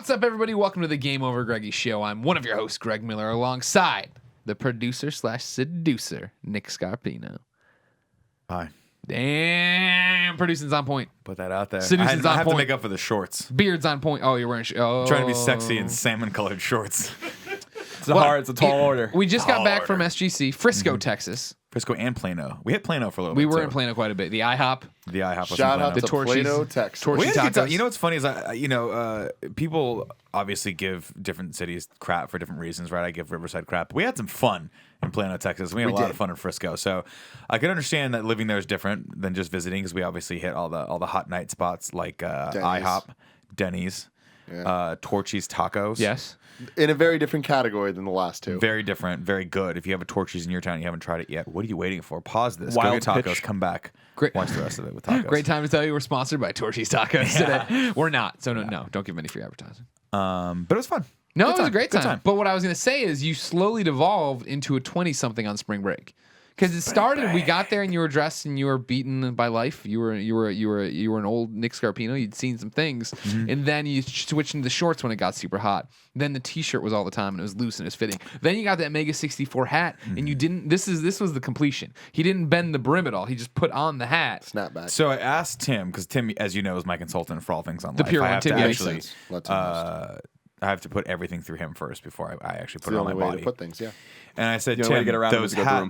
What's up, everybody? Welcome to the GameOverGreggy show. I'm one of your hosts, Greg Miller, alongside the producer/seducer, Nick Scarpino. Hi. Damn, producing's on point. Put that out there. Seducing's I on have point. to make up for the shorts. Beard's on point. Oh, you're wearing Trying to be sexy in salmon-colored shorts. It's a tall order. We just got back from SGC, Frisco, Texas. Frisco and Plano. We hit Plano for a little We bit. were in Plano quite a bit. The IHOP. The IHOP was Shout in out Plano. to Plano, Texas. Torchy We had a good time. tacos. You know what's funny is people obviously give different cities crap for different reasons, right? I give Riverside crap. We had some fun in Plano, Texas. We had a lot of fun in Frisco. So I can understand that living there is different than just visiting, because we obviously hit all the hot night spots like IHOP, Denny's, Torchy's Tacos. Yes. In a very different category than the last two. Very different, very good. If you have a Torchy's in your town and you haven't tried it yet, what are you waiting for? Pause this. Go Wild get tacos. pitch. Come back. Great. Watch the rest of it with tacos. Great time to tell you we're sponsored by Torchy's Tacos today. We're not. So no, don't give them any free advertising. But it was fun. No, Good it was a time. great Good time. But what I was going to say is you slowly devolved into a 20-something on spring break. Because it started, we got there and you were dressed and you were beaten by life. You were an old Nick Scarpino. You'd seen some things, and then you switched into the shorts when it got super hot. Then the T-shirt was all the time and it was loose and it was fitting. Then you got that Mega 64 hat and you didn't. This was the completion. He didn't bend the brim at all. He just put on the hat. Snapback. So I asked Tim, because Tim, as you know, is my consultant for all things on The life. pure I one, have Tim to Gettys. actually, Makes sense. Let Tim host. I have to put everything through him first before I actually put the it on only my way body. to put things, yeah. And I said, The only way Tim, to get around those is to go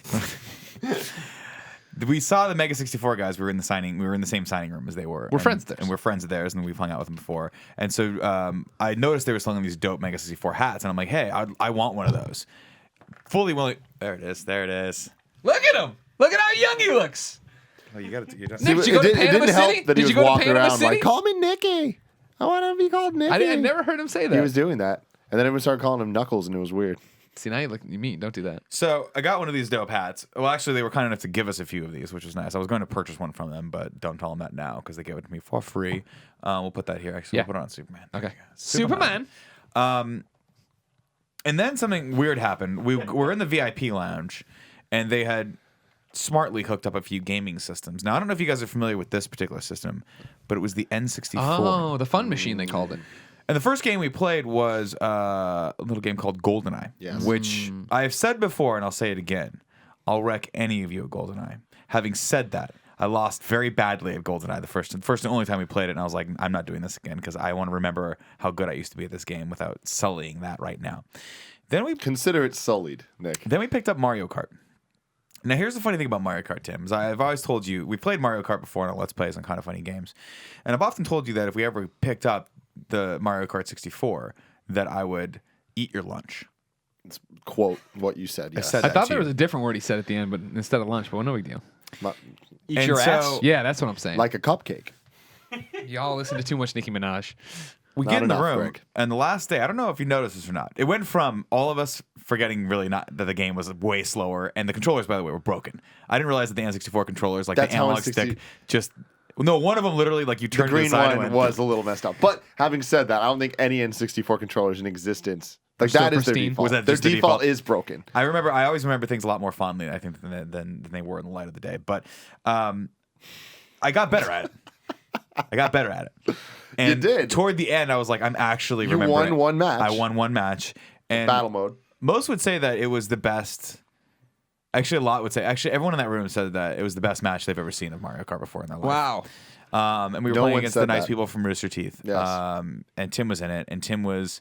through hat. We saw the Mega 64 guys. We were in the same signing room as they were. We're friends of theirs. And we're friends of theirs, and we've hung out with them before. And so I noticed they were selling these dope Mega 64 hats, and I'm like, hey, I want one of those. Fully willing. There it is. Look at him. Look at how young he looks. Oh, you got to. Nick, See, did you go to it Panama didn't City? help that Did he you was go to walking Panama around City? like, call me Nicky. I want to be called Nicky. I never heard him say that. He was doing that. And then everyone started calling him Knuckles, and it was weird. See, now you look mean. Don't do that. So I got one of these dope hats. Well, actually, they were kind enough to give us a few of these, which was nice. I was going to purchase one from them, but don't tell them that now because they gave it to me for free. We'll put that here. Actually, Yeah. we'll put it on Superman. Okay. Superman. And then something weird happened. We were in the VIP lounge, and they had smartly hooked up a few gaming systems. Now, I don't know if you guys are familiar with this particular system, but it was the N64. Oh, the fun machine they called it. And the first game we played was a little game called GoldenEye, Yes. which I've said before, and I'll say it again. I'll wreck any of you at GoldenEye. Having said that, I lost very badly at GoldenEye the first and only time we played it, and I was like, I'm not doing this again because I want to remember how good I used to be at this game without sullying that right now. Then we Consider it sullied, Nick. picked up Mario Kart. Now, here's the funny thing about Mario Kart, Tim. Is I've always told you, we played Mario Kart before in our Let's Plays on Kind of Funny Games. And I've often told you that if we ever picked up the Mario Kart 64, that I would eat your lunch. It's quote what you said. Yes. said I that thought to there you. was a different word he said at the end, but instead of lunch, but no big deal. Eat And your so- ass. Yeah, that's what I'm saying. Like a cupcake. Y'all listen to too much Nicki Minaj. We Not get in the enough, room, Greg. and the last day, I don't know if you noticed this or not, it went from all of us forgetting really not that the game was way slower, and the controllers, by the way, were broken. I didn't realize that the N64 controllers, like That's the how analog N60 stick, just... No, one of them literally, like, you The turned to the green side and one went... was a little messed up. But having said that, I don't think any N64 controllers in existence. Like, Still that is their pristine? default. Was that Their just the default default? is broken. I always remember things a lot more fondly, I think, than they were in the light of the day. But I got better at it. And You did. Toward the end, I was like, I'm actually You remembering. won one match. I won one match. And Battle mode. most would say that it was the best. Actually, a lot would say. Actually, everyone in that room said that it was the best match they've ever seen of Mario Kart before in their life. Wow. And we were No playing one against the said nice that. people from Rooster Teeth. Yes. And Tim was in it, and Tim was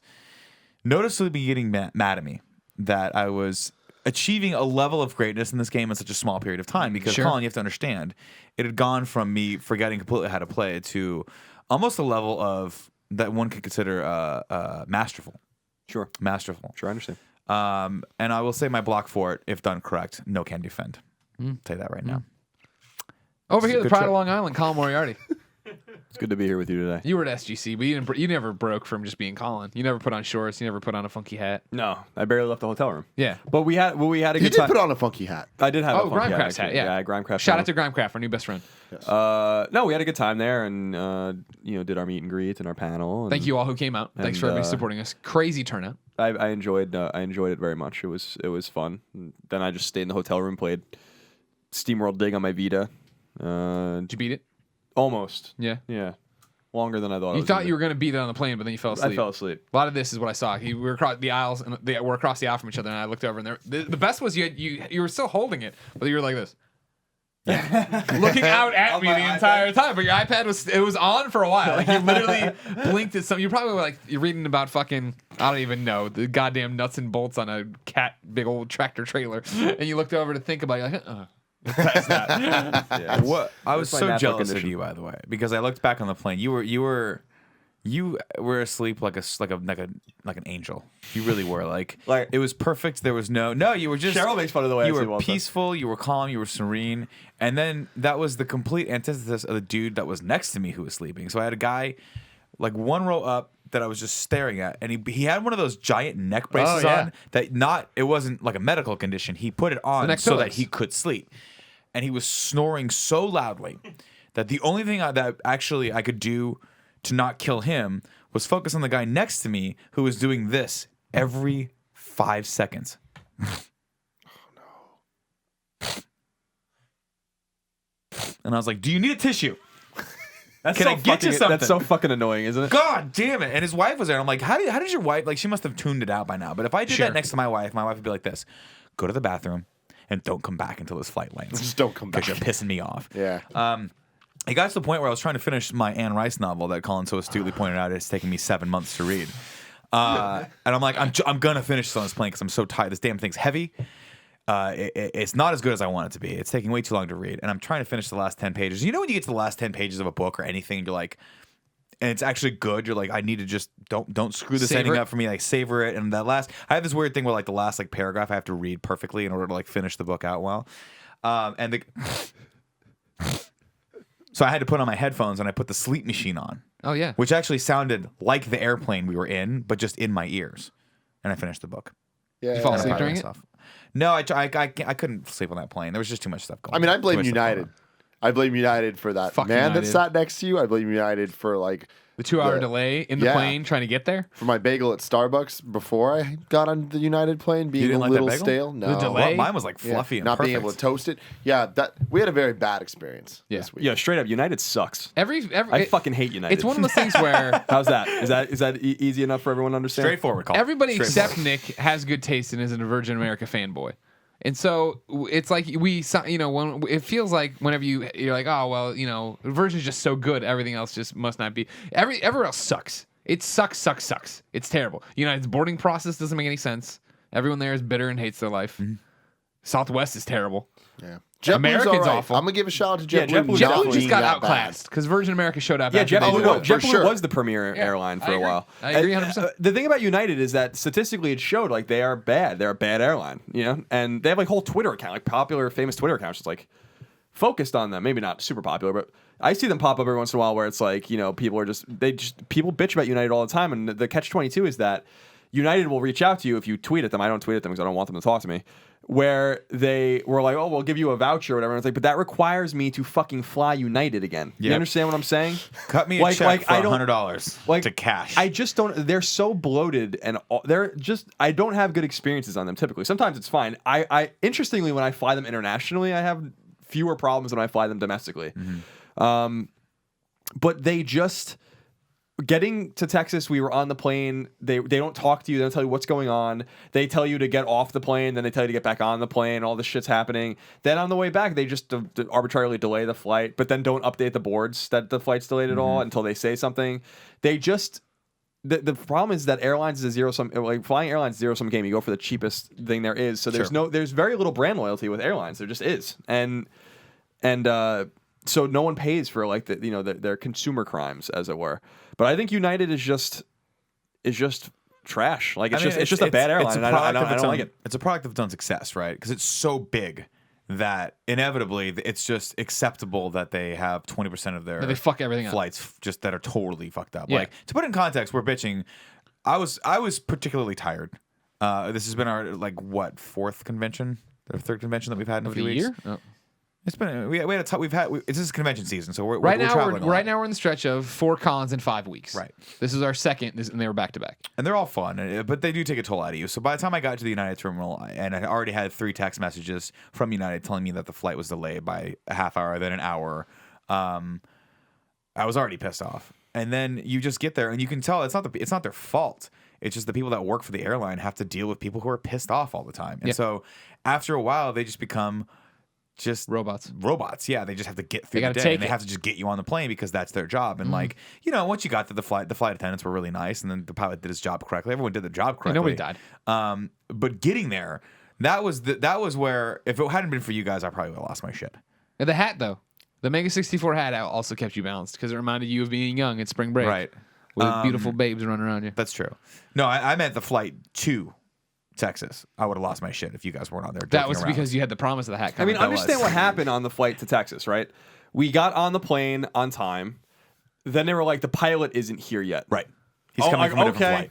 noticeably getting mad at me that I was achieving a level of greatness in this game in such a small period of time. Because, Sure. Colin, you have to understand, it had gone from me forgetting completely how to play to almost a level of that one could consider masterful. Sure, Masterful. I understand. And I will say my block for it, if done correct, no can defend. Say that right now. Over This is here, a the good Pride trip. of Long Island, Colin Moriarty. It's good to be here with you today. You were at SGC, but you never broke from just being Colin. You never put on shorts. You never put on a funky hat. No, I barely left the hotel room. Yeah. But we had a You good did time. put on a funky hat. I did have a Oh, funky Grimecraft's hat. actually. Yeah. Grimecraft. Shout out to Grimecraft, our new best friend. No, we had a good time there, and did our meet and greet and our panel. And Thank you all who came out. Thanks for And, everybody supporting us. Crazy turnout. I enjoyed it very much. It was fun. And then I just stayed in the hotel room, played SteamWorld Dig on my Vita. Did you beat it? Almost. Yeah. Yeah. longer than I thought. You thought you were going to beat it on the plane, but then you fell asleep. I fell asleep. A lot of this is what I saw. We were across the aisles, and they were across the aisle from each other, and I looked over, and the best was you were still holding it, but you were like this. Looking out at me the entire time, but your iPad was on for a while. Like you literally blinked at something. You probably were like you're reading about fucking I don't even know the goddamn nuts and bolts on a big old tractor trailer, and you looked over to think about it. You're like, past that. Yeah, What I was my so natural jealous of condition. you, by the way, because I looked back on the plane. You were asleep like an angel. You really were. Like it was perfect. There was no. You were just. Cheryl makes fun of the way you I sleep were all the time. peaceful. You were calm. You were serene. And then that was the complete antithesis of the dude that was next to me who was sleeping. So I had a guy like one row up that I was just staring at, and he had one of those giant neck braces on that it wasn't like a medical condition. He put it on so that he could sleep, and he was snoring so loudly that the only thing that actually I could do to not kill him was focus on the guy next to me who was doing this every 5 seconds. And I was like, "Do you need a tissue? Can I get you something?" That's so fucking annoying, isn't it? God damn it! And his wife was there. And I'm like, how did your wife? Like, she must have tuned it out by now. But if I did that next to my wife would be like this: go to the bathroom and don't come back until this flight lands. Just don't come back. Because you're pissing me off. Yeah. It got to the point where I was trying to finish my Anne Rice novel that Colin so astutely pointed out it's taking me 7 months to read. And I'm like, I'm gonna finish this on this plane because I'm so tired. This damn thing's heavy. It's not as good as I want it to be. It's taking way too long to read, and I'm trying to finish the last 10 pages. You know when you get to the last 10 pages of a book or anything, and you're like, and it's actually good. You're like, I need to just don't screw this ending up for me. Like savor it. And I have this weird thing where like the last like paragraph I have to read perfectly in order to like finish the book out well. So I had to put on my headphones and I put the sleep machine on. Oh yeah, Which actually sounded like the airplane we were in, but just in my ears. And I finished the book. Yeah. you fall yeah. asleep during it. No, I couldn't sleep on that plane. There was just too much stuff going on. I mean, I blame Too much stuff going United. I blame United for that Fuck man that United. sat next to you. I blame United for like The 2-hour delay in the plane trying to get there. for my bagel at Starbucks before I got on the United plane being didn't a like that little bagel? stale. No, The delay? Well, mine was like Yeah, fluffy and not perfect. being able to toast it. Yeah, that we had a very bad experience Yeah. this week. Yeah, straight up, United sucks. I fucking hate United. It's one of those things where How's that? Is that easy enough for everyone to understand? Straightforward, Colin. everybody except Straightforward. Nick has good taste and is a Virgin America fanboy. And so it's like when it feels like whenever you're like, oh well, Virgin's just so good, everything else just must not be. Everywhere else sucks. It sucks. It's terrible. United's boarding process doesn't make any sense. Everyone there is bitter and hates their life. Mm-hmm. Southwest is terrible. Yeah. American's awful. I'm gonna give a shout out to Yeah, JetBlue. JetBlue JetBlue just being got that outclassed because Virgin America showed up. Yeah, after they JetBlue, did no, it. for JetBlue sure. was the premier airline for I a agree. while. I agree 100%. The thing about United is that statistically it showed like they are bad. They're a bad airline, and they have like whole Twitter account, like popular, famous Twitter accounts, just like focused on them. Maybe not super popular, but I see them pop up every once in a while where it's like people bitch about United all the time, and the catch-22 is that United will reach out to you if you tweet at them. I don't tweet at them because I don't want them to talk to me. Where they were like, oh, we'll give you a voucher or whatever. And it's like, but that requires me to fucking fly United again. You Yep. understand what I'm saying? Cut me a check for $100 to cash. I just don't. They're so bloated and they're just. I don't have good experiences on them typically. Sometimes it's fine. I interestingly, when I fly them internationally, I have fewer problems than when I fly them domestically. Mm-hmm. But they just. Getting to Texas, we were on the plane. They don't talk to you. They don't tell you what's going on. They tell you to get off the plane. Then they tell you to get back on the plane. All this shit's happening. Then on the way back, they just arbitrarily delay the flight, but then don't update the boards that the flight's delayed at all until they say something. They just... The problem is that airlines is a zero-sum... Like, flying airlines is a zero-sum game. You go for the cheapest thing there is. So there's very little brand loyalty with airlines. There just is. And so no one pays for like their consumer crimes, as it were. But I think United is just trash. Like it's just a bad airline. And I don't like it. It's a product of its own success, right? Because it's so big that inevitably it's just acceptable that they have 20% of their They fuck everything up. flights just that are totally fucked up. Yeah. Like to put it in context, we're bitching. I was particularly tired. This has been our fourth convention, or third convention that we've had in a Of few the weeks. year? Oh. It's been this is convention season, so we're Right now, traveling a lot. we're in the stretch of 4 cons in 5 weeks. Right. This is our second, and they were back to back. And they're all fun, but they do take a toll out of you. So by the time I got to the United terminal, and I already had 3 text messages from United telling me that the flight was delayed by a half hour, then an hour, I was already pissed off. And then you just get there, and you can tell it's not their fault. It's just the people that work for the airline have to deal with people who are pissed off all the time. And so after a while, they just become just robots. Yeah, they just have to get through They the gotta day, and take they it. have to just get you on the plane because that's their job. And like, you know, once you got to the flight attendants were really nice, and then the pilot did his job correctly. Everyone did the job correctly. nobody died. But getting there, that was where, if it hadn't been for you guys, I probably would have lost my shit. And the hat though, the Mega 64 hat also kept you balanced because it reminded you of being young at spring break, Right. With beautiful babes running around you. That's true. No, I meant the flight to Texas. I would have lost my shit if you guys weren't on there. That was joking around. because you had the promise of the hat I coming. mean, understand what happened on the flight to Texas, right? We got on the plane on time. Then they were like, the pilot isn't here yet. Right. He's coming from a different flight.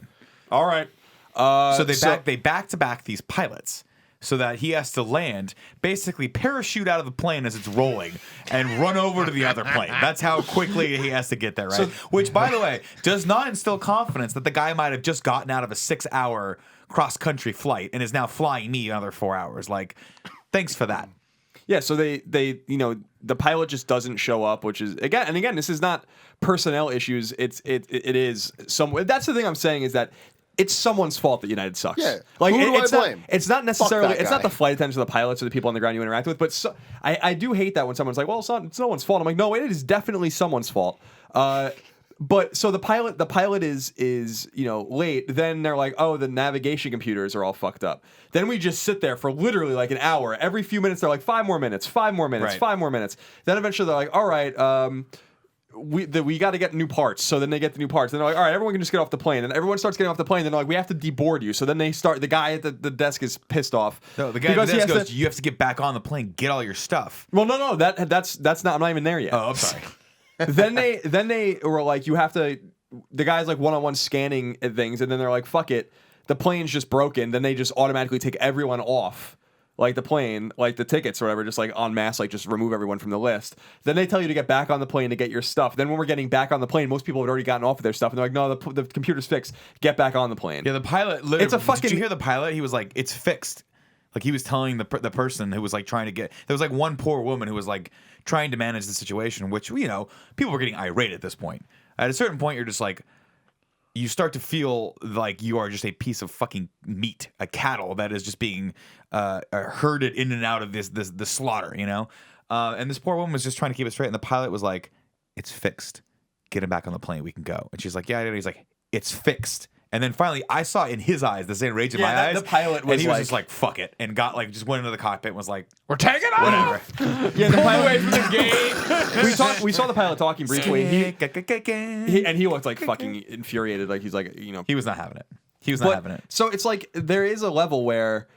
All right. So they back to back these pilots so that he has to land, basically parachute out of the plane as it's rolling and run over to the other plane. That's how quickly he has to get there, right? Which, by the way, does not instill confidence that the guy might have just gotten out of a 6-hour cross-country flight and is now flying me another 4 hours. Like, thanks for that. Yeah, so they the pilot just doesn't show up, which is again this is not personnel issues. It is some. That's the thing I'm saying is that it's someone's fault that United sucks. Yeah. Like Who do I it's blame? It's not necessarily. Fuck that It's not guy. the flight attendants or the pilots or the people on the ground you interact with. But I do hate that when someone's like, "Well, it's no one's fault." I'm like, "No, it is definitely someone's fault." But so the pilot is late. Then they're like, "Oh, the navigation computers are all fucked up." Then we just sit there for literally like an hour. Every few minutes, they're like, 5 more minutes, 5 more minutes, Right. 5 more minutes. Then eventually they're like, "All right, we got to get new parts." So then they get the new parts. Then they're like, "All right, everyone can just get off the plane." And everyone starts getting off the plane. Then they're like, "We have to deboard you." So then they start. The guy at the desk is pissed off. No, the guy at the because he desk has goes, "You have to get back on the plane, get all your stuff." Well, no, that's not. I'm not even there yet. Oh, I'm sorry. then they were like, you have to. The guy's like one-on-one scanning at things, and then they're like, "Fuck it, the plane's just broken." Then they just automatically take everyone off, like the plane, like the tickets or whatever, just like en masse, like just remove everyone from the list. Then they tell you to get back on the plane to get your stuff. Then when we're getting back on the plane, most people had already gotten off of their stuff, and they're like, "No, the computer's fixed. Get back on the plane." Yeah, the pilot literally. It's a fucking- Did you hear the pilot? He was like, "It's fixed." Like he was telling the person who was like trying to get. There was like one poor woman who was like trying to manage the situation, which people were getting irate at this point. At a certain point, you're just like, you start to feel like you are just a piece of fucking meat, a cattle that is just being herded in and out of the slaughter, And this poor woman was just trying to keep it straight, and the pilot was like, "It's fixed. Get him back on the plane. We can go." And she's like, "Yeah." And he's like, "It's fixed." And then finally, I saw in his eyes the same rage in my eyes. The pilot was and he was like, just like, "Fuck it," and got like just went into the cockpit and was like, We're taking off. "Whatever." Yeah, the pilot. Away from the gate. We saw the pilot talking briefly. He He looked like fucking infuriated. Like he's like, was not having it. He was not having it. So it's like there is a level where,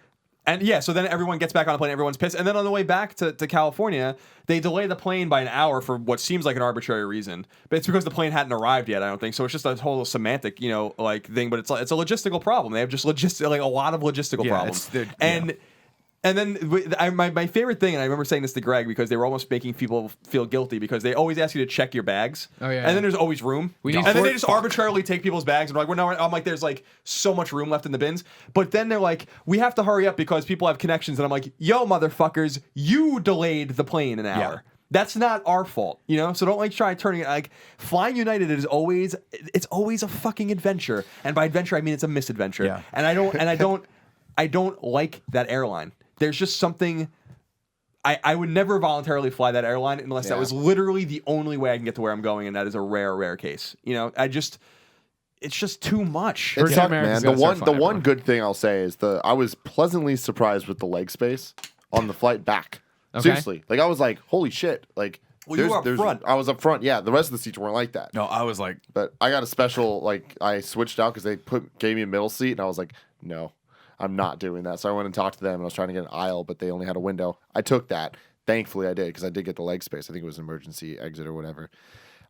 and yeah, so then everyone gets back on the plane, everyone's pissed, and then on the way back to California, they delay the plane by an hour for what seems like an arbitrary reason, but it's because the plane hadn't arrived yet. I don't think so. It's just a whole semantic, like thing, but it's a logistical problem. They have just a lot of logistical problems, And then my favorite thing, and I remember saying this to Greg because they were almost making people feel guilty because they always ask you to check your bags. Oh, yeah. And then there's always room. We need And then four- they just arbitrarily take people's bags and we're like, well, no, I'm like, there's like so much room left in the bins. But then they're like, we have to hurry up because people have connections. And I'm like, yo, motherfuckers, you delayed the plane an hour. Yeah. That's not our fault, So don't try turning it like flying United is always a fucking adventure. And by adventure I mean it's a misadventure. Yeah. And I don't like that airline. There's just something. I would never voluntarily fly that airline unless that was literally the only way I can get to where I'm going, and that is a rare case. It's just too much. It Virgin sucked, America's man. gotta start The flying one more. good thing I'll say is I was pleasantly surprised with the leg space on the flight back. Okay. Seriously, I was like, holy shit! Like, Well, you were up front. I was up front. Yeah, the rest of the seats weren't like that. No, I was like, But I got a special. I switched out because they gave me a middle seat, and I was like, no, I'm not doing that. So I went and talked to them, and I was trying to get an aisle, but they only had a window. I took that. Thankfully, I did because I did get the leg space. I think it was an emergency exit or whatever.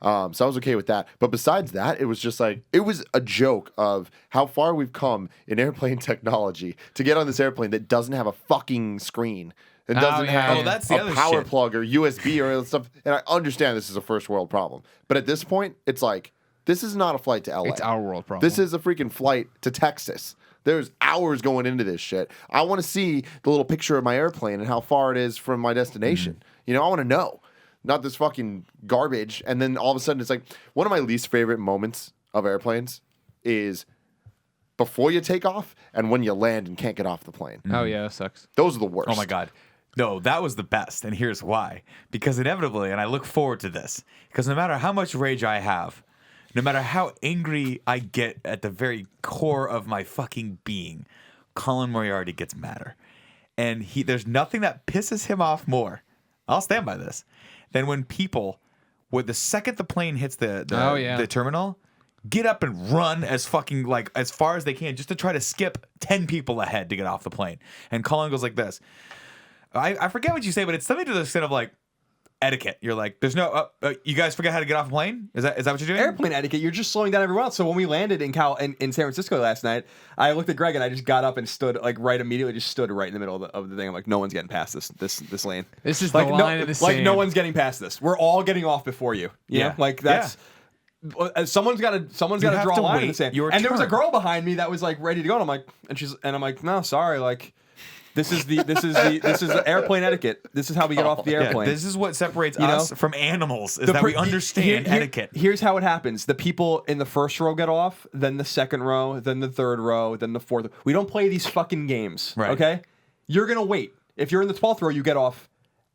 So I was okay with that. But besides that, it was just it was a joke of how far we've come in airplane technology to get on this airplane that doesn't have a fucking screen. It doesn't have Oh, that's the a other power shit. plug or USB or other stuff. And I understand this is a first world problem. But at this point, it's like, this is not a flight to LA. It's our world problem. This is a freaking flight to Texas. There's hours going into this shit. I want to see the little picture of my airplane and how far it is from my destination. I want to know. not this fucking garbage. And then all of a sudden, it's like one of my least favorite moments of airplanes is before you take off and when you land and can't get off the plane. Oh yeah, that sucks. Those are the worst. Oh my God. No, that was the best. And here's why. Because inevitably, and I look forward to this, because no matter how much rage I have, no matter how angry I get at the very core of my fucking being, Colin Moriarty gets madder. And there's nothing that pisses him off more, I'll stand by this, than when people, with the second the plane hits the terminal, get up and run as fucking like as far as they can just to try to skip 10 people ahead to get off the plane. And Colin goes like this. I forget what you say, but it's something to the extent of like etiquette. You're like, there's no, you guys forget how to get off a plane? Is that what you're doing? Airplane etiquette. You're just slowing down everyone else. So when we landed in San Francisco last night, I looked at Greg and I just got up and stood like right immediately, just stood right in the middle of the thing. I'm like, no one's getting past this lane. This is like, the line of the sand. Like no one's getting past this. We're all getting off before you. You know? Like that's. Someone's got to draw a line in the sand. And there was a girl behind me that was like ready to go. And I'm like, no, sorry, like. This is the airplane etiquette. This is how we get off the airplane. This is what separates us from animals, is that we understand etiquette. Here's how it happens. The people in the first row get off, then the second row, then the third row, then the fourth. We don't play these fucking games, right. Okay? You're going to wait. If you're in the 12th row, you get off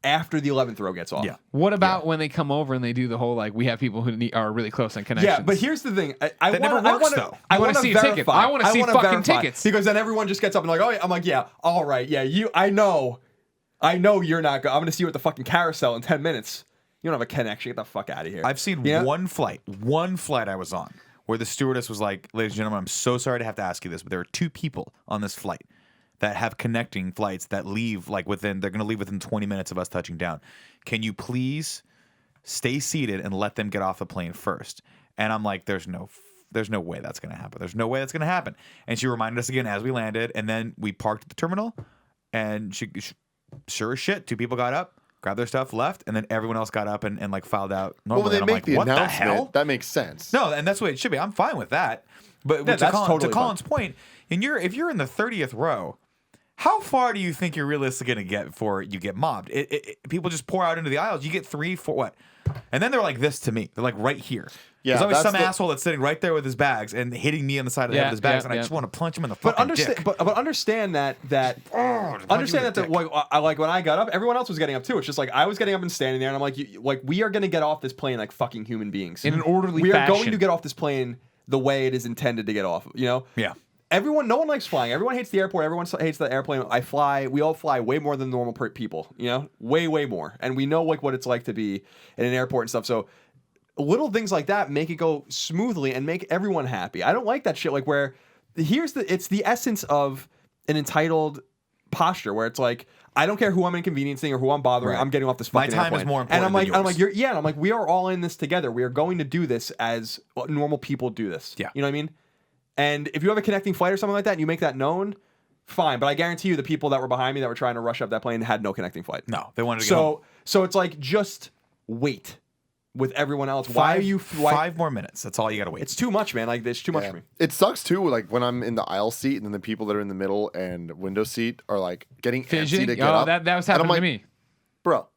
after the 11th row gets off. Yeah. What about when they come over and they do the whole like we have people who are really close on connections? Yeah, but here's the thing. I want to see a ticket. I want to see fucking tickets. Because then everyone just gets up and like, oh, yeah. I'm like, yeah, all right, yeah, I know you're not. I'm going to see you at the fucking carousel in 10 minutes. You don't have a connection. Get the fuck out of here. I've seen one flight I was on where the stewardess was like, ladies and gentlemen, I'm so sorry to have to ask you this, but there are 2 people on this flight that have connecting flights that leave like they're going to leave within 20 minutes of us touching down. Can you please stay seated and let them get off the plane first? And I'm like, there's no way that's going to happen. There's no way that's going to happen. And she reminded us again as we landed, and then we parked at the terminal, and she sure as shit, 2 people got up, grabbed their stuff, left, and then everyone else got up and like filed out normally. Well, when they make like, the what announcement, the hell? that makes sense. No, and that's what it should be. I'm fine with that. But Yeah, to Colin's point, if you're in the 30th row, how far do you think you're realistically going to get before you get mobbed? People just pour out into the aisles. You get 3, 4, what? And then they're like this to me. They're like right here. Yeah, there's always some asshole that's sitting right there with his bags and hitting me on the side of the head with his bags, and I just want to punch him in the fucking dick. But understand that like when I got up, everyone else was getting up too. It's just like I was getting up and standing there, and I'm like, we are going to get off this plane like fucking human beings in an orderly fashion. We fashion. are going to get off this plane the way it is intended to get off. You know? Yeah. No one likes flying. Everyone hates the airport. Everyone hates the airplane. We all fly way more than normal people, you know? Way, way more. And we know like what it's like to be in an airport and stuff. So little things like that make it go smoothly and make everyone happy. I don't like that shit like where it's the essence of an entitled posture where it's like, I don't care who I'm inconveniencing or who I'm bothering. Right. I'm getting off this fucking My time airplane. is more important than yours. I'm like, we are all in this together. We are going to do this as normal people do this. Yeah. You know what I mean? And if you have a connecting flight or something like that and you make that known, fine. But I guarantee you the people that were behind me that were trying to rush up that plane had no connecting flight. No, they wanted to go home. So it's like, just wait with everyone else. Why 5 more minutes? That's all you got to wait. It's too much, man. Like, it's too much for me. It sucks too, like when I'm in the aisle seat and then the people that are in the middle and window seat are like getting antsy to get up. That was happening to me. Bro,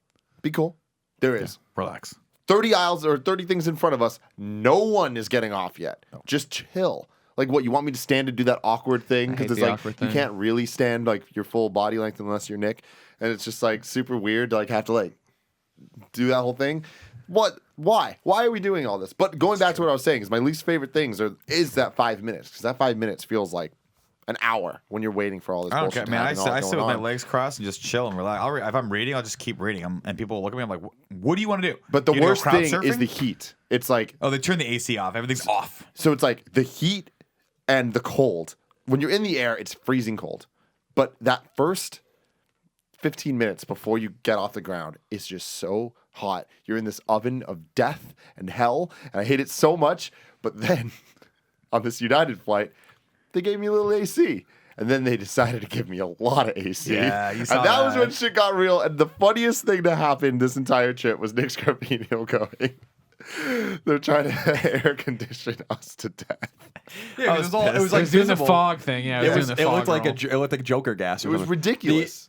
be cool. There is. Relax. 30 aisles or 30 things in front of us. No one is getting off yet. No. Just chill. Like, what, you want me to stand and do that awkward thing? Because it's like, you can't really stand, like, your full body length unless you're Nick. And it's just, like, super weird to, like, have to, like, do that whole thing. What? Why? Why are we doing all this? But going back to what I was saying, is my least favorite things is that 5 minutes. Because that 5 minutes feels like an hour when you're waiting for all this bullshit to happen. I sit with my legs crossed and just chill and relax. If I'm reading, I'll just keep reading. And people will look at me, I'm like, what do you want to do? But the worst thing is the heat. It's like... Oh, they turn the AC off. Everything's off. So it's like the heat and the cold. When you're in the air, it's freezing cold. But that first 15 minutes before you get off the ground is just so hot. You're in this oven of death and hell, and I hate it so much. But then, on this United flight, they gave me a little AC. And then they decided to give me a lot of AC. Yeah, you saw and that was when shit got real. And the funniest thing to happen this entire trip was Nick Scarpino going... They're trying to air condition us to death. Yeah, it was like doing the fog thing. Yeah, it looked like a Joker gas. It was ridiculous.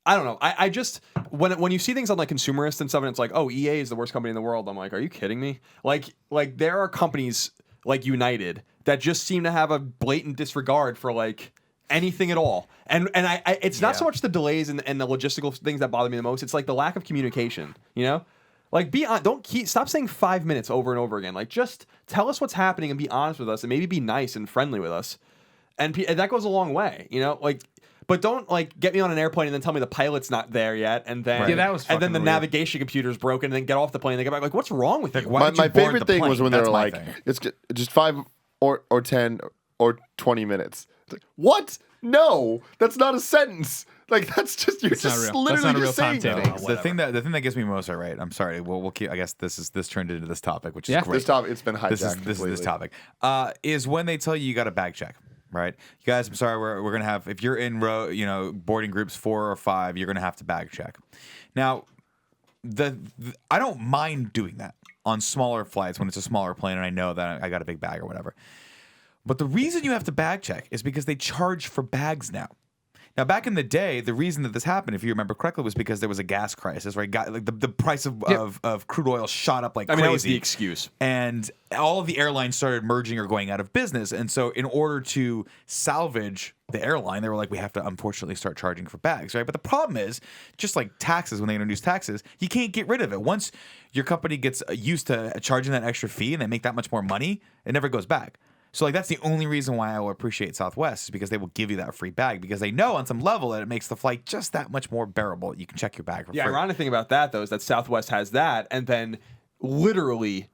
I don't know. I just when you see things on like consumerist and stuff, and it's like, oh, EA is the worst company in the world. I'm like, are you kidding me? Like there are companies like United that just seem to have a blatant disregard for like anything at all. And I it's not so much the delays and the logistical things that bother me the most. It's like the lack of communication. You know, like stop saying 5 minutes over and over again. Like just tell us what's happening and be honest with us and maybe be nice and friendly with us. And that goes a long way. You know, like. But don't like get me on an airplane and then tell me the pilot's not there yet, and then Yeah, that was and then the fucking weird. navigation computer's broken, and then get off the plane. And they get back like, what's wrong with you? why- My did you board favorite the thing plane? was when they That's were my like, thing. it's just 5 or 10 or 20 minutes. It's like, what? No, that's not a sentence. Like that's just you're not just real. That's literally not a real just saying timetable. things. The thing that gets me most irate. I'm sorry. We'll keep. I guess this turned into this topic, which is Yeah. great. This topic, it's been hijacked. This is completely. this topic. Is when they tell you got a bag check, right? You guys, I'm sorry, we're gonna have, if you're in boarding groups 4 or 5, you're gonna have to bag check. Now, I don't mind doing that on smaller flights when it's a smaller plane and I know that I got a big bag or whatever. But the reason you have to bag check is because they charge for bags now. Now, back in the day, the reason that this happened, if you remember correctly, was because there was a gas crisis, right? Like the price of crude oil shot up like crazy. That was the excuse. And all of the airlines started merging or going out of business. And so in order to salvage the airline, they were like, we have to unfortunately start charging for bags, right? But the problem is, just like taxes, when they introduce taxes, you can't get rid of it. Once your company gets used to charging that extra fee and they make that much more money, it never goes back. So like that's the only reason why I will appreciate Southwest is because they will give you that free bag because they know on some level that it makes the flight just that much more bearable. You can check your bag for The free. ironic thing about that though is that Southwest has that, and then literally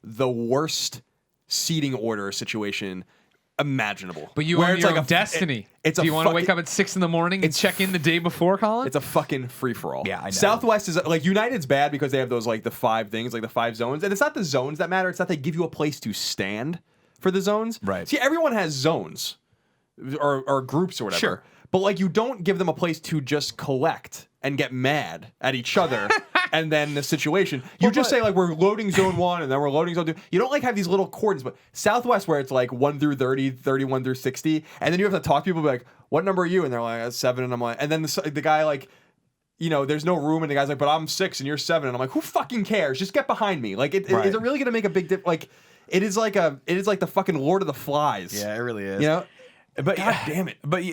the worst seating order situation imaginable. But you Where own it's your like own destiny. it's Do a you want to fuck- wake up at 6 a.m. and check in the day before, Colin? It's a fucking free for all. Yeah, I know. Southwest is like United's bad because they have those like the 5 things, like the 5 zones, and it's not the zones that matter. It's that they give you a place to stand for the zones. Right. See, everyone has zones or groups or whatever. Sure. But like you don't give them a place to just collect and get mad at each other and then the situation. You just say like we're loading zone 1 and then we're loading zone 2. You don't like have these little cordons, but Southwest where it's like 1 through 30, 31 through 60, and then you have to talk to people be like, what number are you? And they're like 7, and I'm like, and then the guy like, you know, there's no room, and the guy's like, but I'm 6 and you're 7, and I'm like, who fucking cares? Just get behind me. Like, is it really gonna make a big difference? Like, it is like the fucking Lord of the Flies. Yeah, it really is. You know. But God damn it. But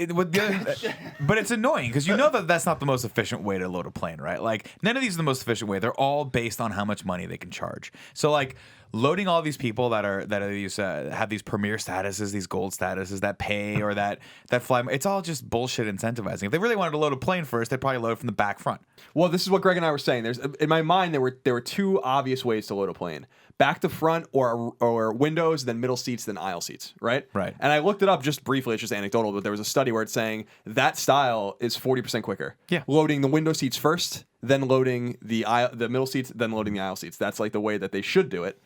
but it's annoying because you know that that's not the most efficient way to load a plane, right? Like none of these are the most efficient way. They're all based on how much money they can charge. So like loading all these people that are these have these premier statuses, these gold statuses that pay or that fly. It's all just bullshit incentivizing. If they really wanted to load a plane first, they'd probably load from the back front. Well, this is what Greg and I were saying. There's in my mind there were 2 obvious ways to load a plane: back to front, or windows, then middle seats, then aisle seats. Right. Right. And I looked it up just briefly. It's just anecdotal, but there was a study where it's saying that style is 40% quicker. Yeah. Loading the window seats first, then loading the middle seats, then loading the aisle seats. That's like the way that they should do it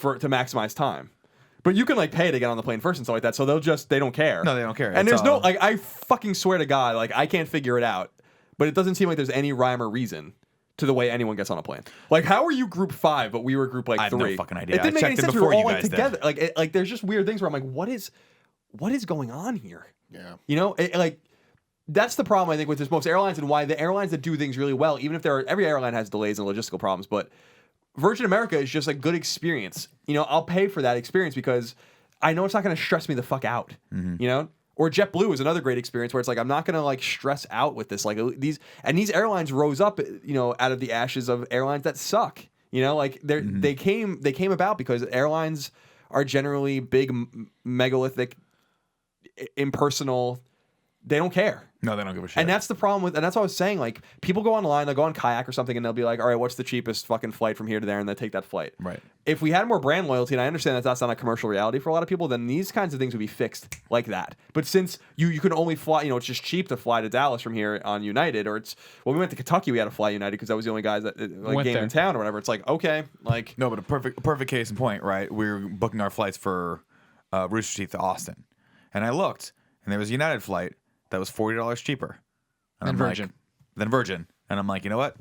to maximize time. But you can like pay to get on the plane first and stuff like that. So they don't care. No, they don't care. And It's there's no all- like I fucking swear to God, like I can't figure it out. But it doesn't seem like there's any rhyme or reason to the way anyone gets on a plane. Like, how are you group 5, but we were group like I have 3? no fucking idea. It didn't I make any checked in sense. We were before all you like guys did. together. Like there's just weird things where I'm like, what is going on here? Yeah. You know, like that's the problem I think with this most airlines and why the airlines that do things really well, even if every airline has delays and logistical problems, but Virgin America is just a good experience. You know, I'll pay for that experience because I know it's not going to stress me the fuck out. You know. Or JetBlue is another great experience where it's like I'm not gonna like stress out with this. Like these airlines rose up, you know, out of the ashes of airlines that suck. You know, like they came about because airlines are generally big, megalithic, impersonal. They don't care. No, they don't give a shit. And that's the problem with, and that's what I was saying. Like, people go online, they'll go on Kayak or something, and they'll be like, all right, what's the cheapest fucking flight from here to there? And they'll take that flight. Right. If we had more brand loyalty, and I understand that that's not a commercial reality for a lot of people, then these kinds of things would be fixed like that. But since you can only fly, you know, it's just cheap to fly to Dallas from here on United, or it's, when we went to Kentucky, we had to fly United because that was the only guys that like Went game there. in town or whatever. It's like, okay, like, No, but a perfect case in point, right? We were booking our flights for Rooster Teeth to Austin, and I looked, and there was a United flight that was $40 cheaper Than I'm Virgin. than Virgin, and I'm like, you know what?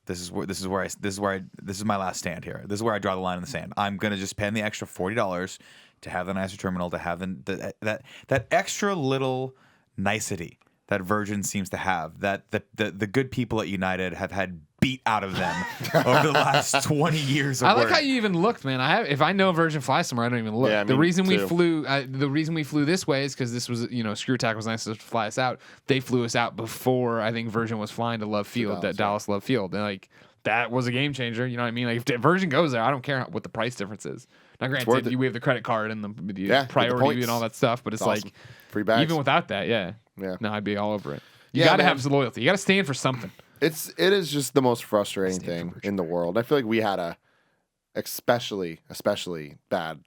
This is my last stand here. This is where I draw the line in the sand. I'm gonna just spend the extra $40 to have the nicer terminal, to have that extra little nicety that Virgin seems to have, that the good people at United have had beat out of them over the last 20 years of I like work. how you even looked, man. If I know Virgin flies somewhere, I don't even look. Yeah, the me reason we too. flew this way is because this was, Screw Attack was nice to fly us out. They flew us out before I think Virgin was flying to Love Field, Dallas Love Field, and like that was a game changer. You know what I mean? Like if Virgin goes there, I don't care what the price difference is. Now, worth granted, it. we have the credit card and the Yeah, priority points. and all that stuff, but it's Awesome. like Free bags. even without that, yeah, Yeah. no, I'd be all over it. You Yeah, got to man. have some loyalty. You got to stand for something. It is just the most frustrating thing in the world. I feel like we had a especially bad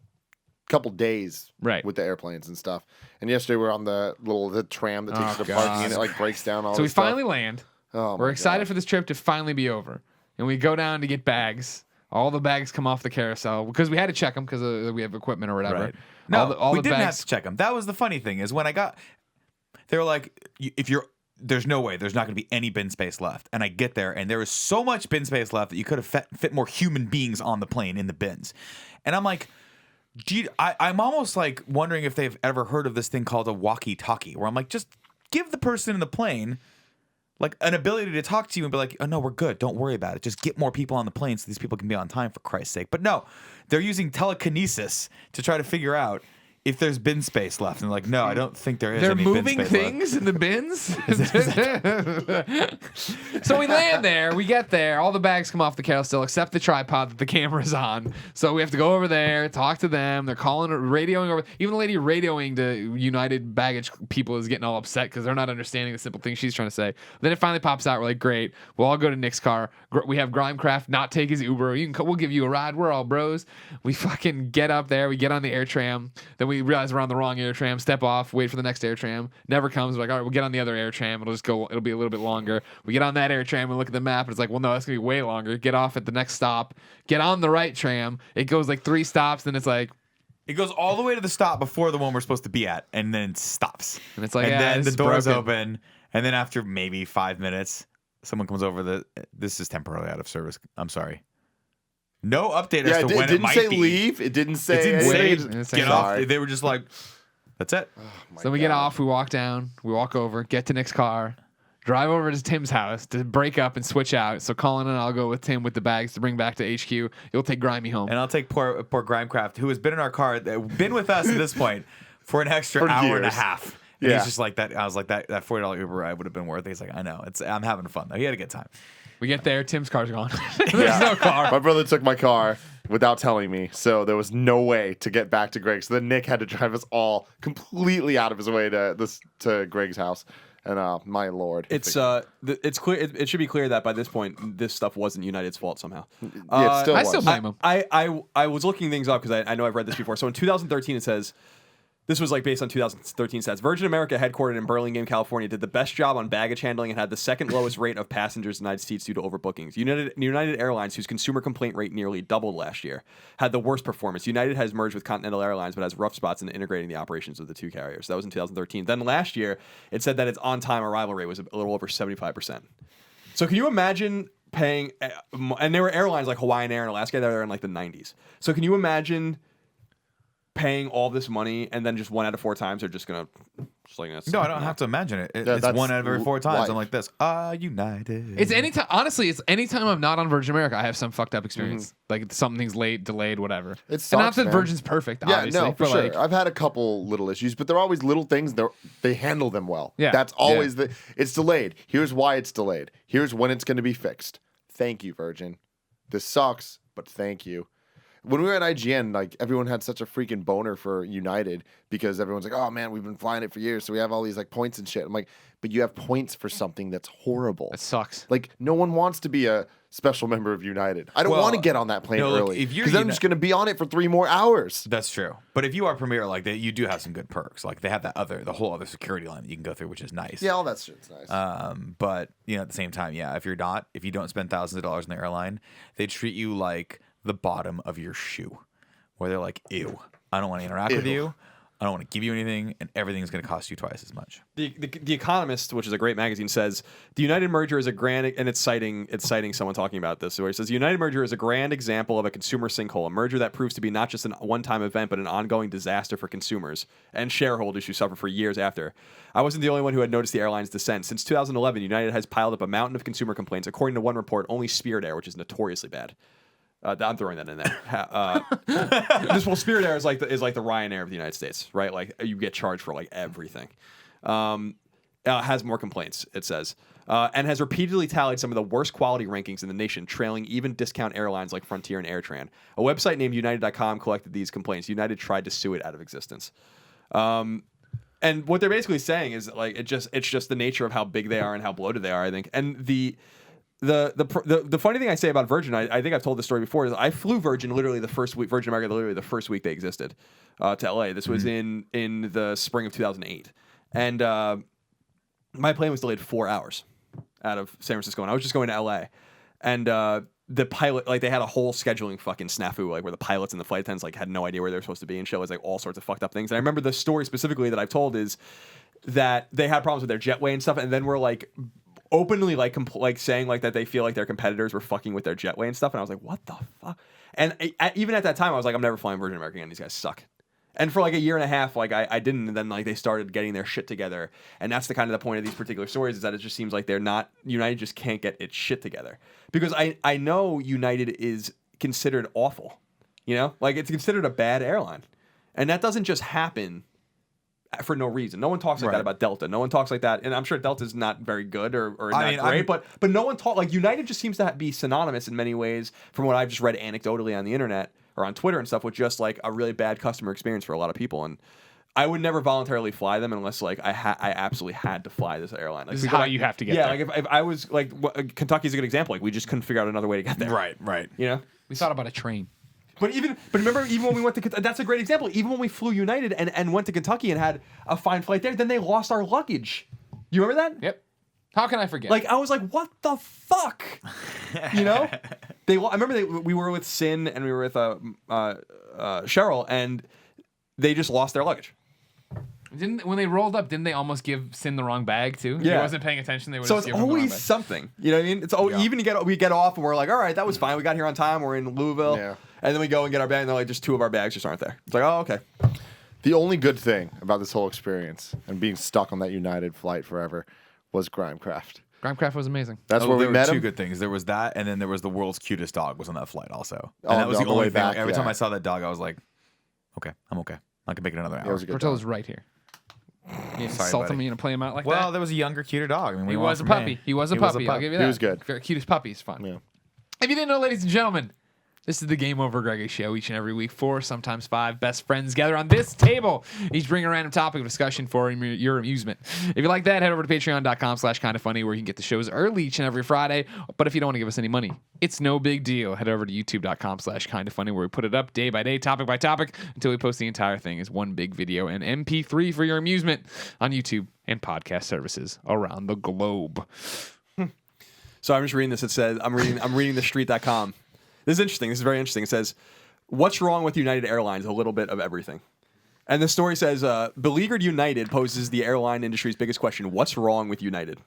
couple days Right. with the airplanes and stuff. And yesterday we were on the tram that takes Oh, you to parking God. and it like breaks down all So we this stuff. finally land. Oh, We're my excited God. for this trip to finally be over. And we go down to get bags. All the bags come off the carousel because we had to check them because we have equipment or whatever. Right. No, all we the didn't have bags. to check them. That was the funny thing is when I got, they were like, there's no way there's not going to be any bin space left. And I get there and there was so much bin space left that you could have fit more human beings on the plane in the bins. And I'm like, I'm almost like wondering if they've ever heard of this thing called a walkie-talkie, where I'm like, just give the person in the plane like an ability to talk to you and be like, oh no, we're good. Don't worry about it. Just get more people on the plane so these people can be on time, for Christ's sake. But no, they're using telekinesis to try to figure out if there's bin space left. And like, no, I don't think there is. They're any bin moving space things in the bins. So we land there. We get there. All the bags come off the carousel except the tripod that the camera's on. So we have to go over there, talk to them. They're radioing over. Even the lady radioing to United baggage people is getting all upset because they're not understanding the simple thing she's trying to say. Then it finally pops out. We're like, great. We'll all go to Nick's car. We have Grimecraft not take his Uber. We'll give you a ride. We're all bros. We fucking get up there. We get on the air tram. Then we realize we're on the wrong air tram. Step off. Wait for the next air tram. Never comes. We're like, all right, we'll get on the other air tram. It'll just go. It'll be a little bit longer. We get on that air tram and look at the map. And it's like, well, no, that's gonna be way longer. Get off at the next stop. Get on the right tram. It goes like 3 stops. Then it's like, It goes all the way to the stop before the one we're supposed to be at, and then it stops. and it's like, and yeah, then this the is doors broken. open, and then after maybe 5 minutes, someone comes over. This is temporarily out of service. I'm sorry. No update as to when it didn't might say be. leave. It didn't say It didn't anything. say It didn't say get Sorry. off. They were just like, that's it. My So we get God. off, we walk down, we walk over, get to Nick's car, drive over to Tim's house to break up and switch out. So Colin and I'll go with Tim with the bags to bring back to HQ. You'll take Grimy home. And I'll take poor Grimecraft, who has been in our car, been with us at this point for an extra For hour and a years. half. And Yeah. he's just like that. I was like, that $40 Uber ride would have been worth it. He's like, I know. I'm having fun though. He had a good time. We get there, Tim's car's gone. There's Yeah. no car. My brother took my car without telling me, so there was no way to get back to Greg. So then Nick had to drive us all completely out of his way to Greg's house. And my lord, It's clear. It should be clear that by this point, this stuff wasn't United's fault somehow. Yeah, it still I was. still blame him. I was looking things up because I know I've read this before. So in 2013, it says this was like based on 2013 stats. Virgin America, headquartered in Burlingame, California, did the best job on baggage handling and had the second lowest rate of passengers denied seats due to overbookings. United Airlines, whose consumer complaint rate nearly doubled last year, had the worst performance. United has merged with Continental Airlines, but has rough spots in integrating the operations of the two carriers. That was in 2013. Then last year, it said that its on-time arrival rate was a little over 75%. So can you imagine paying? And there were airlines like Hawaiian Air and Alaska that are in like the 90s. So can you imagine paying all this money and then just 1 out of 4 times they're just gonna that's No, I don't have to imagine it. Yeah, It's that's 1 out of every 4 times. life. I'm like this. United. It's anytime. Honestly, it's anytime I'm not on Virgin America, I have some fucked up experience. Like something's late, delayed, whatever. It and not sucks, that man. Virgin's perfect. Yeah, Obviously, no, for but sure. like, I've had a couple little issues, but they're always little things. They handle them well. Yeah. That's always it's delayed. Here's why it's delayed. Here's when it's going to be fixed. Thank you, Virgin. This sucks, but thank you. When we were at IGN, like everyone had such a freaking boner for United because everyone's like, "Oh man, we've been flying it for years, so we have all these like points and shit." I'm like, "But you have points for something that's horrible." it sucks. Like no one wants to be a special member of United. I don't Well, want to get on that plane no, look, early if you're because then I'm just going to be on it for 3 more hours. That's true. But if you are Premier, like you do have some good perks. Like they have the whole other security line that you can go through, which is nice. Yeah, all that shit's nice. But at the same time, yeah, if you don't spend thousands of dollars in the airline, they treat you like the bottom of your shoe, where they're like, "Ew, I don't want to interact with you. I don't want to give you anything, and everything's going to cost you twice as much. The Economist, which is a great magazine, says the United merger is a grand, and it's citing someone talking about this, where it says the United merger is a grand example of a consumer sinkhole, a merger that proves to be not just a one-time event, but an ongoing disaster for consumers and shareholders who suffer for years after. I wasn't the only one who had noticed the airline's descent. Since 2011, United has piled up a mountain of consumer complaints. According to one report, only Spirit Air, which is notoriously bad. I'm throwing that in there. Spirit Air is like the Ryanair of the United States, right? Like you get charged for like everything. Has more complaints, it says, and has repeatedly tallied some of the worst quality rankings in the nation, trailing even discount airlines like Frontier and AirTran. A website named United.com collected these complaints. United tried to sue it out of existence. And what they're basically saying is like it's just the nature of how big they are and how bloated they are, I think. And the funny thing I say about Virgin, I think I've told this story before, is I flew Virgin literally the first week, Virgin America literally the first week they existed to LA. This was in the spring of 2008. And my plane was delayed 4 hours out of San Francisco, and I was just going to LA. And the pilot, like they had a whole scheduling fucking snafu, like where the pilots and the flight attendants like had no idea where they were supposed to be and shit. It was like all sorts of fucked up things. And I remember the story specifically that I've told is that they had problems with their jetway and stuff, and then we're like openly like saying like that they feel like their competitors were fucking with their jetway and stuff, and I was like, what the fuck? And even at that time, I was like, I'm never flying Virgin America again. These guys suck. And for like a year and a half, like I didn't, and then like they started getting their shit together, and that's the kind of the point of these particular stories, is that it just seems like they're not, United just can't get its shit together, because I know United is considered awful, you know, like it's considered a bad airline, and that doesn't just happen for no reason. No one talks like that about Delta. No one talks like that, and I'm sure Delta's not very good or not great, but no one talk like United just seems to be synonymous in many ways, from what I've just read anecdotally on the internet or on Twitter and stuff, with just like a really bad customer experience for a lot of people. And I would never voluntarily fly them unless like I absolutely had to fly this airline. Like, this is how you have to get there. Yeah, like if I was like Kentucky's a good example. Like we just couldn't figure out another way to get there. Right. You know, We thought about a train. But remember, even when we went to that's a great example. Even when we flew United and went to Kentucky and had a fine flight there, then they lost our luggage. You remember that? Yep. How can I forget? Like I was like, what the fuck? You know? I remember we were with Sin and we were with Cheryl, and they just lost their luggage. When they rolled up, didn't they almost give Sin the wrong bag too? Yeah. He wasn't paying attention. They would. So just it's give him the wrong always bag. something. You know what I mean? It's even we get off and we're like, all right, that was fine. We got here on time. We're in Louisville. Yeah. And then we go and get our bag, and they're like, just 2 of our bags just aren't there. It's like, oh, okay. The only good thing about this whole experience and being stuck on that United flight forever was Grimecraft. Grimecraft was amazing. That's where we there met were two him. good things. There was that, and then there was the world's cutest dog was on that flight also. And Oh, that was on the the only way thing. back, Every yeah. time I saw that dog, I was like, okay, I'm okay. I can make it another It hour. was a good Portillo's dog. right here. You Sorry, insult buddy. him and play him out like that? Well, there was a younger, cuter dog. I mean, He what was a do you want puppy. from me? He was a puppy. I'll give you that. He was good. Cutest puppy is fun. Yeah. If you didn't know, ladies and gentlemen, this is the GameOverGreggy show. Each and every week, 4, sometimes 5 best friends gather on this table. Each bring a random topic of discussion for your amusement. If you like that, head over to patreon.com/kindafunny, where you can get the shows early each and every Friday. But if you don't want to give us any money, it's no big deal. Head over to youtube.com/kindafunny, where we put it up day by day, topic by topic, until we post the entire thing as one big video and MP3 for your amusement on YouTube and podcast services around the globe. So I'm just reading this. It says, I'm reading thestreet.com. This is interesting. This is very interesting. It says, what's wrong with United Airlines? A little bit of everything. And the story says, beleaguered United poses the airline industry's biggest question. What's wrong with United?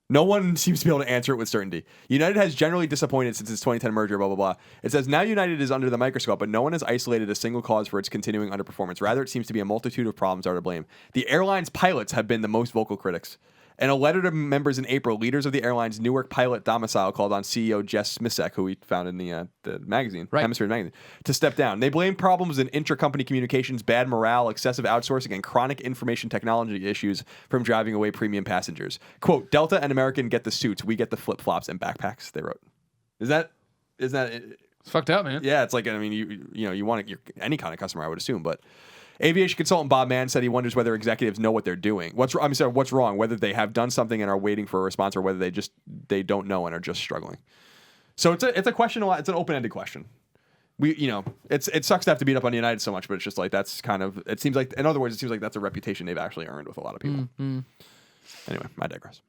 No one seems to be able to answer it with certainty. United has generally disappointed since its 2010 merger, blah, blah, blah. It says, now United is under the microscope, but no one has isolated a single cause for its continuing underperformance. Rather, it seems to be a multitude of problems are to blame. The airline's pilots have been the most vocal critics. In a letter to members in April, leaders of the airline's Newark pilot domicile called on CEO Jess Smisek, who we found in the magazine, Hemisphere magazine, to step down. They blame problems in intra-company communications, bad morale, excessive outsourcing, and chronic information technology issues from driving away premium passengers. Quote, Delta and American get the suits, we get the flip-flops and backpacks, they wrote. Is that It's fucked up, man. yeah, it's like, I mean, you want any kind of customer, I would assume, but aviation consultant Bob Mann said he wonders whether executives know what they're doing. What's wrong? Whether they have done something and are waiting for a response, or whether they don't know and are just struggling. So it's a question. It's an open-ended question. It sucks to have to beat up on United so much, but it's just like that's kind of. It seems like, in other words, it seems like that's a reputation they've actually earned with a lot of people. Mm-hmm. Anyway, I digress.